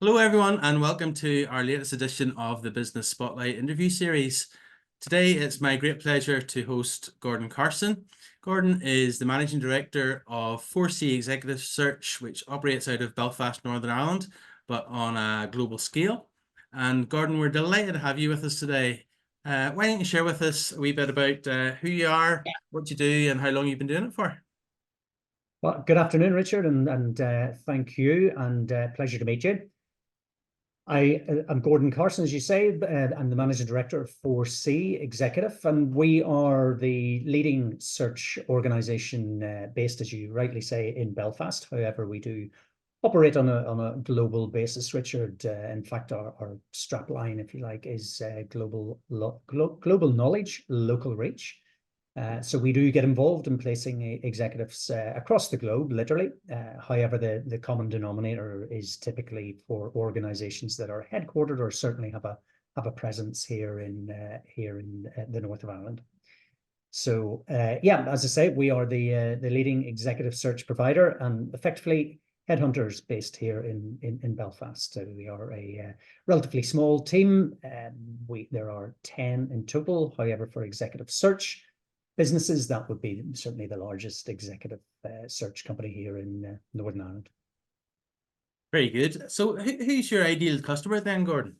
Hello, everyone, and welcome to our latest edition of the Business Spotlight interview series. Today, it's my great pleasure to host Gordon Carson. Gordon is the Managing Director of 4C Executive Search, which operates out of Belfast, Northern Ireland, but on a global scale. And Gordon, we're delighted to have you with us today. Why don't you share with us a wee bit about who you are, what you do, and how long you've been doing it for? Well, good afternoon, Richard, and thank you, and pleasure to meet you. I'm Gordon Carson, as you say. I'm the Managing Director of 4C Executive, and we are the leading search organisation based, as you rightly say, in Belfast. However, we do operate on a global basis, Richard. In fact, our strap line, if you like, is global knowledge, local reach. So we do get involved in placing executives across the globe, literally. However, the common denominator is typically for organizations that are headquartered or certainly have a presence here in the north of Ireland. So yeah, as I say, we are the leading executive search provider and effectively headhunters based here in Belfast. So we are a relatively small team. There are 10 in total. However, for executive search businesses, that would be certainly the largest executive search company here in Northern Ireland. Very good. So who's your ideal customer then, Gordon?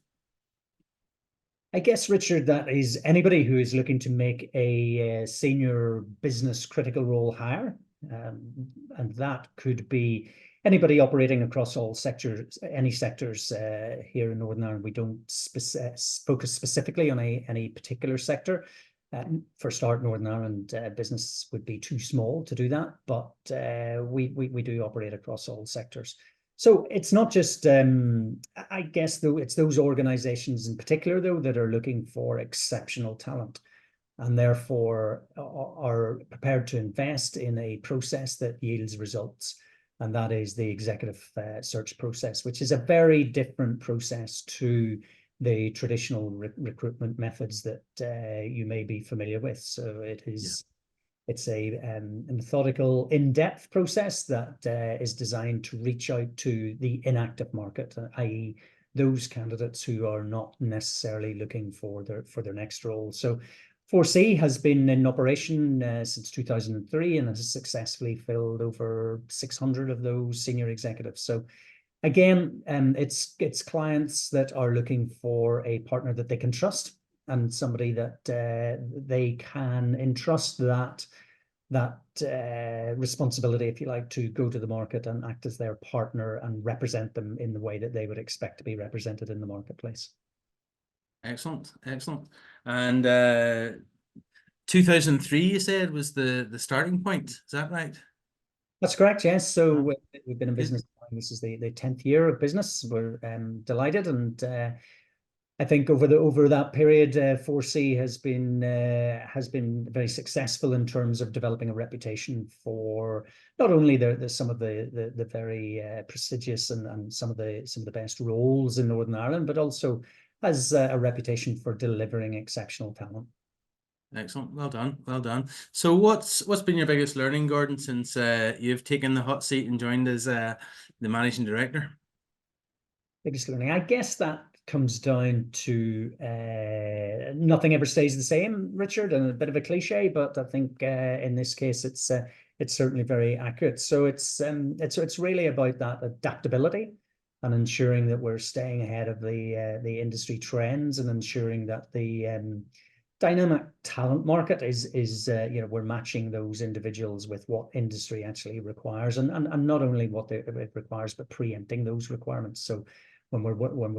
I guess, Richard, that is anybody who is looking to make a senior business critical role hire. And that could be anybody operating across all sectors, any sectors here in Northern Ireland. We don't focus specifically on any particular sector. For start, Northern Ireland business would be too small to do that, but we do operate across all sectors. So it's not just, I guess, though, it's those organizations in particular, though, that are looking for exceptional talent and therefore are prepared to invest in a process that yields results. And that is the executive search process, which is a very different process to the traditional recruitment methods that you may be familiar with. So it's a methodical, in-depth process that is designed to reach out to the inactive market, i.e. those candidates who are not necessarily looking for their next role. So 4C has been in operation since 2003 and has successfully filled over 600 of those senior executives. So again, it's clients that are looking for a partner that they can trust and somebody that they can entrust that responsibility, if you like, to go to the market and act as their partner and represent them in the way that they would expect to be represented in the marketplace. Excellent, excellent. And 2003, you said, was the starting point. Is that right? That's correct, yes. So we've been in business. This is the 10th year of business. We're delighted, and I think over that period, 4C has been very successful in terms of developing a reputation for not only some of the very prestigious and some of the best roles in Northern Ireland, but also has a reputation for delivering exceptional talent. Excellent. Well done. Well done. So what's been your biggest learning, Gordon, since you've taken the hot seat and joined as the managing director? Biggest learning, I guess that comes down to nothing ever stays the same, Richard, and a bit of a cliche, but I think in this case it's certainly very accurate. So it's really about that adaptability and ensuring that we're staying ahead of the industry trends and ensuring that the dynamic talent market is we're matching those individuals with what industry actually requires, and not only what it requires, but preempting those requirements. So when we're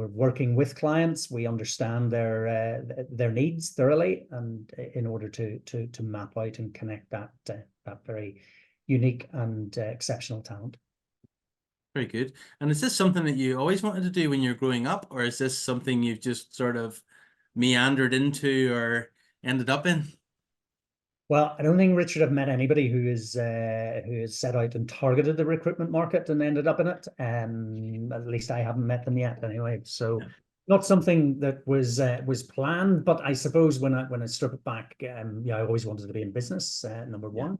working with clients, we understand their needs thoroughly, and in order to map out and connect that very unique and exceptional talent. Very good. And is this something that you always wanted to do when you're growing up, or is this something you've just sort of meandered into or ended up in? Well, I don't think, Richard, I've met anybody who has set out and targeted the recruitment market and ended up in it. At least I haven't met them yet, anyway. So, not something that was planned. But I suppose when I struck back, I always wanted to be in business. Number one.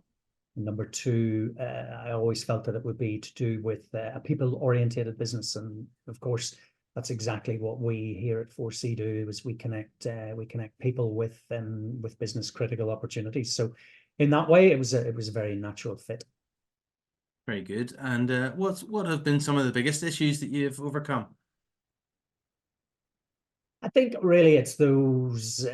Number two, I always felt that it would be to do with a people-oriented business, and of course, that's exactly what we here at 4C do, is we connect people with business critical opportunities. So in that way, it was a very natural fit. Very good. And what have been some of the biggest issues that you've overcome? I think really it's those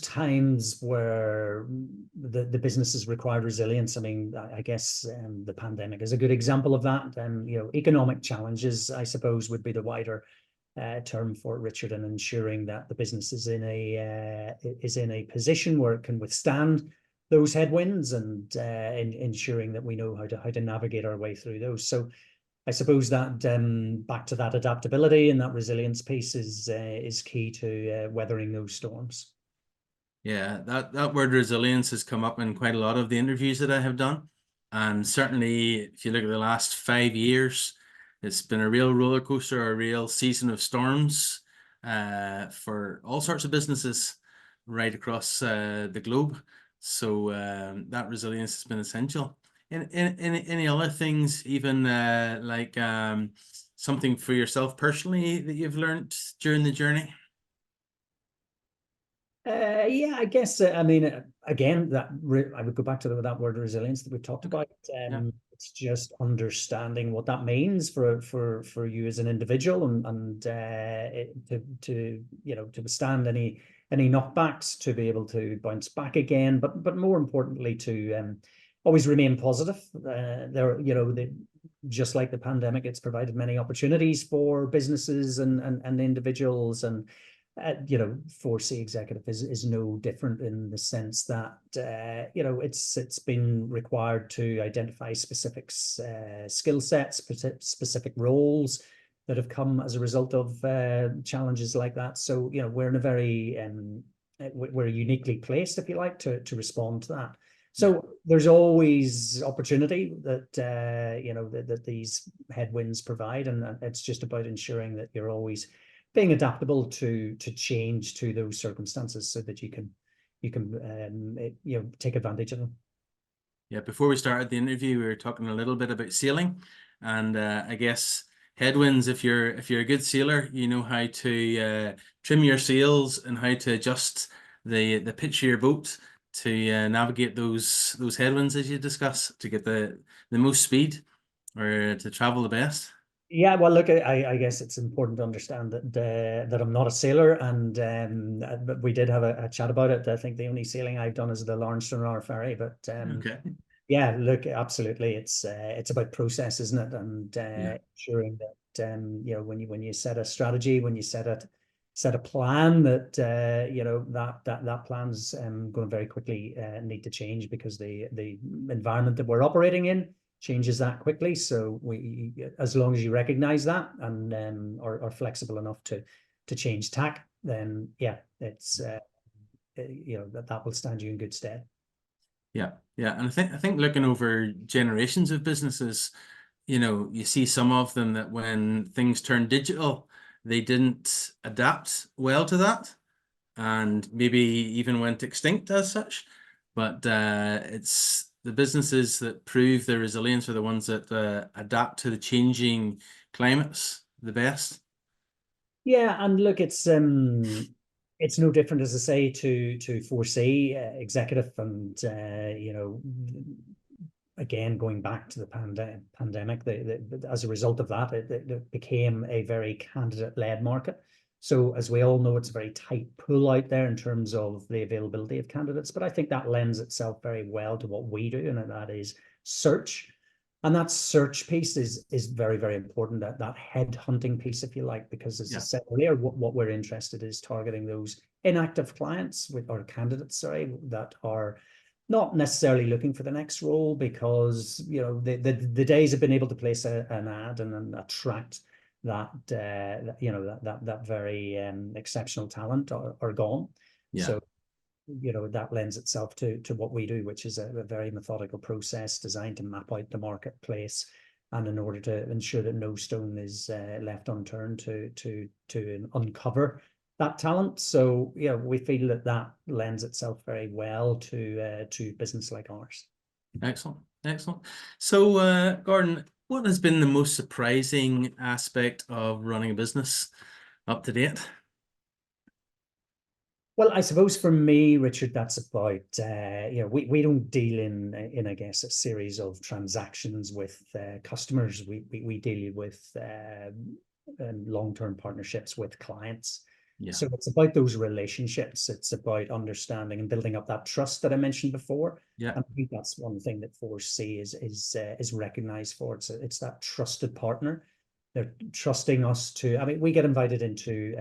times where the businesses required resilience. I mean, I guess the pandemic is a good example of that. And economic challenges, I suppose, would be the wider term for it, Richard, and ensuring that the business is in a position where it can withstand those headwinds, and ensuring that we know how to navigate our way through those. So I suppose that back to that adaptability and that resilience piece is key to weathering those storms. Yeah, that word resilience has come up in quite a lot of the interviews that I have done. And certainly, if you look at the last 5 years, it's been a real roller coaster, a real season of storms for all sorts of businesses right across the globe. So that resilience has been essential. Any other things, even like something for yourself personally that you've learned during the journey? Yeah, I guess. I mean, again, I would go back to that word resilience that we talked about. Yeah. It's just understanding what that means for you as an individual, and to withstand any knockbacks, to be able to bounce back again, but more importantly to always remain positive. Just like the pandemic, it's provided many opportunities for businesses and individuals, and 4C Executive is no different, in the sense that it's been required to identify specific skill sets, specific roles that have come as a result of challenges like that. So we're in a very we're uniquely placed, if you like, to respond to that. So there's always opportunity that that these headwinds provide, and it's just about ensuring that you're always being adaptable to change to those circumstances, so that you can take advantage of them. Yeah, before we started the interview, we were talking a little bit about sailing, and I guess headwinds. If you're a good sailor, you know how to trim your sails and how to adjust the pitch of your boat to navigate those headwinds, as you discuss, to get the most speed, or to travel the best. Yeah, well, look, I guess it's important to understand that I'm not a sailor, and but we did have a chat about it. I think the only sailing I've done is the Lawrence ferry, but Okay. yeah, look, absolutely, it's about process, isn't it? And Yeah. ensuring that when you set a strategy, when you set a plan, that that plan's going to very quickly need to change, because the environment that we're operating in changes that quickly. So as long as you recognize that, and are flexible enough to change tack, then yeah, it's that will stand you in good stead. Yeah, yeah, and I think looking over generations of businesses, you see some of them that when things turned digital, they didn't adapt well to that, and maybe even went extinct as such. But it's the businesses that prove their resilience are the ones that adapt to the changing climates the best. Yeah, and look, it's no different, as I say, to 4C Executive, and again, going back to the pandemic, as a result of that, it became a very candidate-led market. So as we all know, it's a very tight pool out there in terms of the availability of candidates, but I think that lends itself very well to what we do, and that is search. And that search piece is very, very important, that head hunting piece, if you like, because as I said earlier, what we're interested in is targeting those inactive clients or candidates, sorry, that are not necessarily looking for the next role, because the days have been able to place an ad and attract that that very exceptional talent are gone. Yeah. So that lends itself to what we do, which is a very methodical process designed to map out the marketplace, and in order to ensure that no stone is left unturned to uncover that talent. So yeah, we feel that lends itself very well to business like ours. Excellent. Excellent. So, Gordon, what has been the most surprising aspect of running a business up to date? Well, I suppose for me, Richard, that's about we don't deal in I guess a series of transactions with customers. We deal with long-term partnerships with clients. Yeah. So it's about those relationships. It's about understanding and building up that trust that I mentioned before. Yeah. And I think that's one thing that 4C is recognized for. It's that trusted partner. They're trusting us to. I mean, we get invited into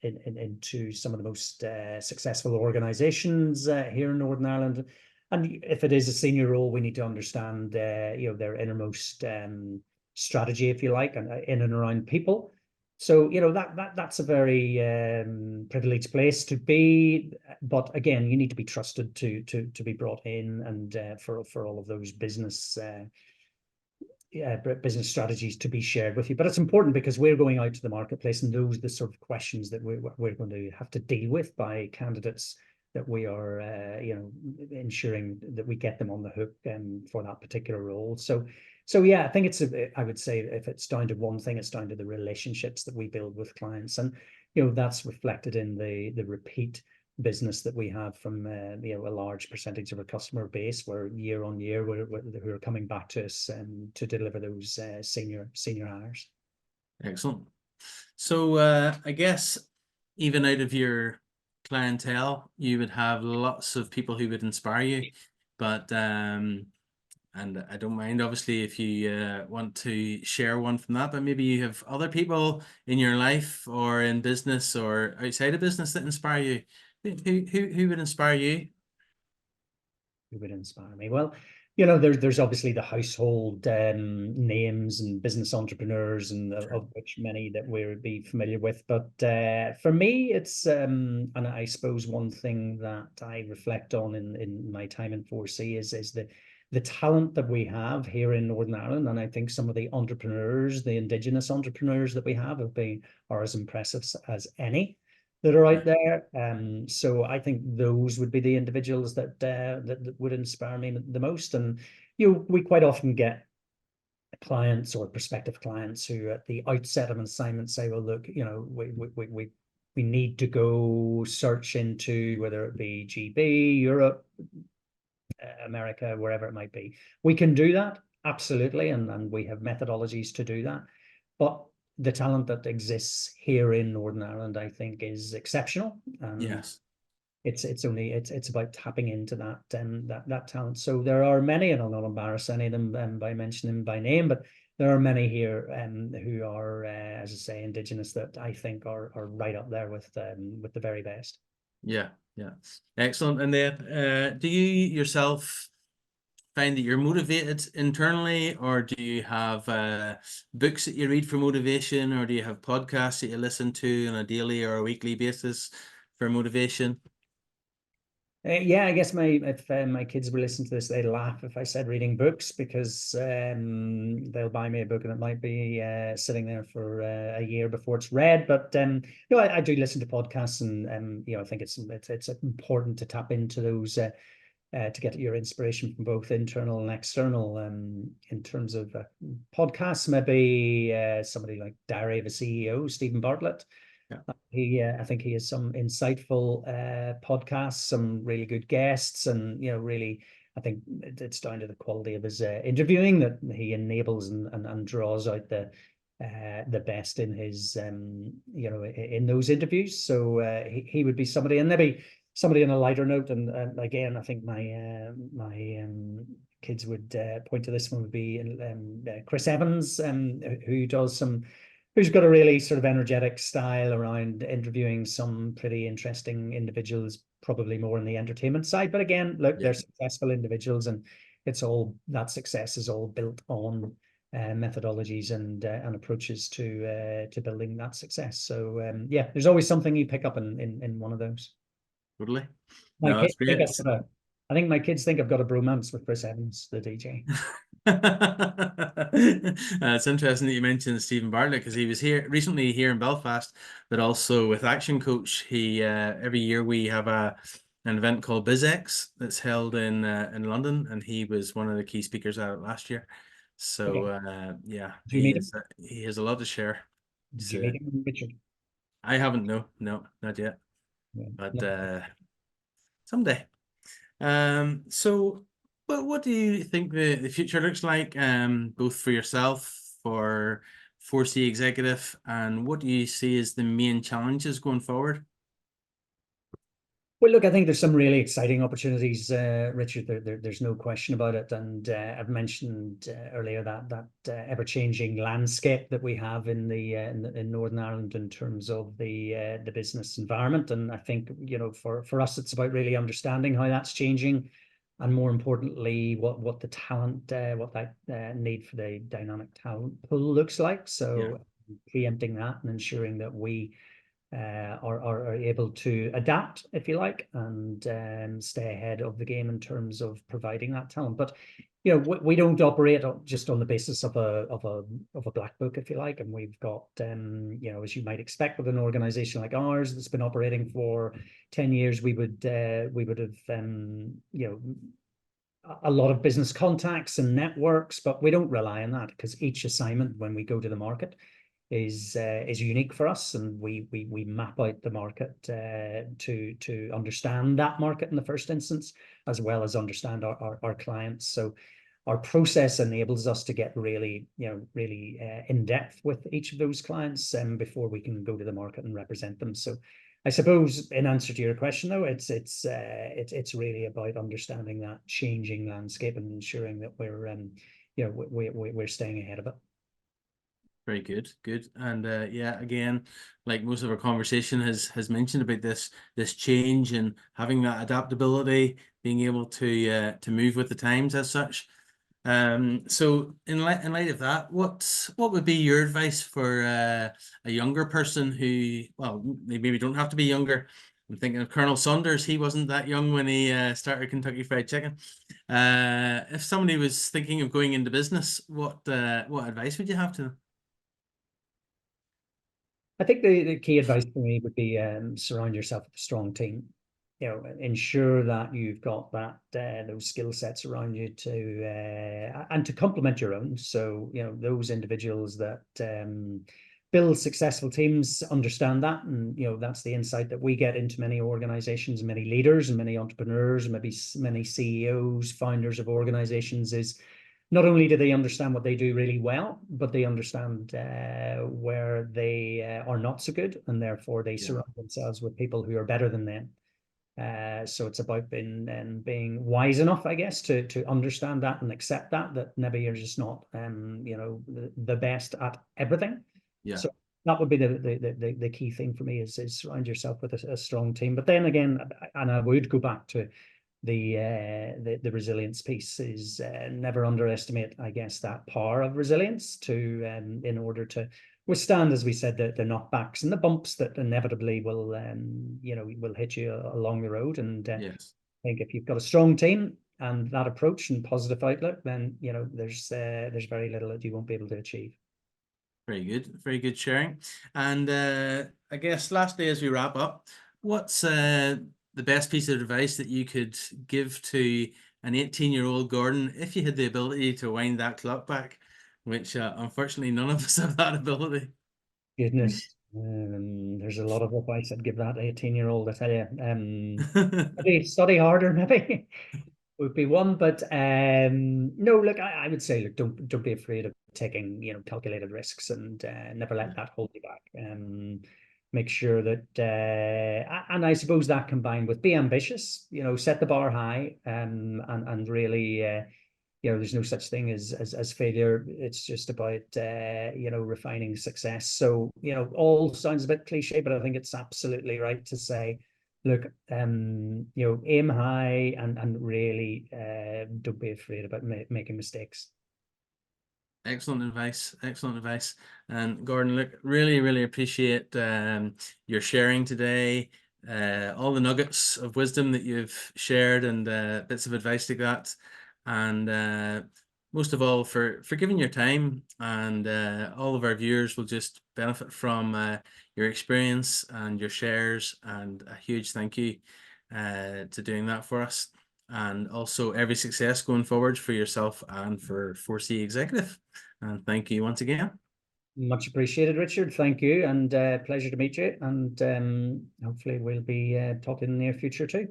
into some of the most successful organizations here in Northern Ireland, and if it is a senior role, we need to understand their innermost strategy, if you like, and in and around people. So that's a very privileged place to be. But again, you need to be trusted to be brought in, and for all of those business strategies to be shared with you. But it's important because we're going out to the marketplace, and those are the sort of questions that we're going to have to deal with by candidates that we are ensuring that we get them on the hook for that particular role. So yeah, I think I would say if it's down to one thing, it's down to the relationships that we build with clients, and that's reflected in the repeat business that we have from a large percentage of our customer base, where year on year who are coming back to us to deliver those senior hires. Excellent. So I guess even out of your clientele, you would have lots of people who would inspire you, but and I don't mind obviously if you want to share one from that, but maybe you have other people in your life or in business or outside of business that inspire you. Who would inspire you? Who would inspire me? Well, there's obviously the household names and business entrepreneurs, and of which many that we'll be familiar with. But for me, it's and I suppose one thing that I reflect on in my time in 4C is the talent that we have here in Northern Ireland, and I think some of the entrepreneurs, the Indigenous entrepreneurs that we have are as impressive as any that are out there. So I think those would be the individuals that would inspire me the most. And we quite often get clients or prospective clients who at the outset of an assignment say, well, look, we need to go search into whether it be GB, Europe, America, wherever it might be. We can do that, absolutely, and we have methodologies to do that. But the talent that exists here in Northern Ireland, I think, is exceptional. Yes. It's about tapping into that talent. So there are many, and I'll not embarrass any of them by mentioning them by name, but there are many here who are, as I say, Indigenous, that I think are right up there with the very best. Yeah, excellent. And then, do you yourself find that you're motivated internally, or do you have books that you read for motivation, or do you have podcasts that you listen to on a daily or a weekly basis for motivation? Yeah, I guess if my kids were listening to this, they'd laugh if I said reading books, because they'll buy me a book and it might be sitting there for a year before it's read. But I do listen to podcasts, and I think it's important to tap into those to get your inspiration from both internal and external. In terms of podcasts, maybe somebody like Diary of a CEO, Stephen Bartlett. Yeah. I think he has some insightful podcasts, some really good guests, and really, I think it's down to the quality of his interviewing that he enables and draws out the best in his in those interviews. So he would be somebody, and maybe somebody on a lighter note. And again, I think my kids would point to this one would be Chris Evans, who's got a really sort of energetic style around interviewing some pretty interesting individuals, probably more on the entertainment side. But again, look, they're successful individuals, and that success is all built on methodologies and approaches to building that success. So yeah, there's always something you pick up in one of those. Totally. My No, kids that's great. I think my kids think I've got a bromance with Chris Evans, the DJ. It's interesting that you mentioned Stephen Bartlett, because he was recently here in Belfast, but also with Action Coach. He every year we have a an event called BizX that's held in London, and he was one of the key speakers at it last year. So Okay. yeah, Do you meet him? he has a lot to share. Did you So meet him, Richard? I haven't, no, not yet, Yeah. but No. someday. So what do you think the future looks like, both for yourself, for 4C Executive, and what do you see as the main challenges going forward? Well, look, I think there's some really exciting opportunities, Richard. There's no question about it. And I've mentioned earlier that ever-changing landscape that we have in in Northern Ireland in terms of the business environment. And I think, you know, for us, it's about really understanding how that's changing, and more importantly, what the talent, what that need for the dynamic talent pool looks like. Yeah, So preempting that and ensuring that we are able to adapt, if you like, and stay ahead of the game in terms of providing that talent. But you know, we don't operate just on the basis of a black book, if you like, and we've got you know, as you might expect with an organization like ours that's been operating for 10 years, we would have you know, a lot of business contacts and networks, but we don't rely on that, because each assignment when we go to the market is unique for us, and we map out the market to understand that market in the first instance, as well as understand our clients. So our process enables us to get really, you know, really in depth with each of those clients before we can go to the market and represent them. So I suppose, in answer to your question, though, it's really about understanding that changing landscape and ensuring that we're you know, we're staying ahead of it. very good, good. And yeah, again, like most of our conversation has mentioned about this change and having that adaptability, being able to move with the times as such. So in light of that, what would be your advice for a younger person who, well, they maybe don't have to be younger. I'm thinking of Colonel Saunders. He wasn't that young when he started Kentucky Fried Chicken. If somebody was thinking of going into business, what advice would you have to them? I think the key advice for me would be surround yourself with a strong team. You know, ensure that you've got that those skill sets around you to and to complement your own. So, you know, those individuals that build successful teams understand that, and you know, that's the insight that we get into many organizations, many leaders, and many entrepreneurs, and maybe many CEOs, founders of organizations, is not only do they understand what they do really well, but they understand where they are not so good, and therefore they Yeah, surround themselves with people who are better than them. So it's about being wise enough, I guess, to understand that and accept that maybe you're just not you know, the best at everything. yeah. So that would be the key thing for me, is surround yourself with a strong team. But then again, and I would go back to the resilience piece, is never underestimate, I guess, that power of resilience to in order to withstand, as we said, the knockbacks and the bumps that inevitably will you know, will hit you along the road. And I Yes. think if you've got a strong team and that approach and positive outlook, then you know, there's very little that you won't be able to achieve. Very good sharing. And I guess lastly, as we wrap up, what's the best piece of advice that you could give to an 18-year-old Gordon if you had the ability to wind that clock back, which unfortunately none of us have that ability. Goodness, there's a lot of advice I'd give that 18-year-old, I tell you. Study harder, maybe. Would be one. But no, look, I would say, look, don't be afraid of taking, you know, calculated risks, and never let that hold you back. Make sure that and I suppose that combined with be ambitious, you know, set the bar high, and really you know, there's no such thing as failure. It's just about you know, refining success. So, you know, all sounds a bit cliche, but I think it's absolutely right to say, look, you know, aim high, and really don't be afraid about making mistakes. Excellent advice. Excellent advice. And Gordon, look, really appreciate your sharing today, all the nuggets of wisdom that you've shared, and bits of advice like that. And most of all, for giving your time, and all of our viewers will just benefit from your experience and your shares, and a huge thank you. to doing that for us, and also every success going forward for yourself and for 4C Executive. And thank you once again. Much appreciated, Richard. Thank you, and pleasure to meet you. And hopefully we'll be talking in the near future too.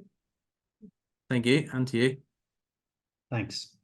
Thank you, and to you. Thanks.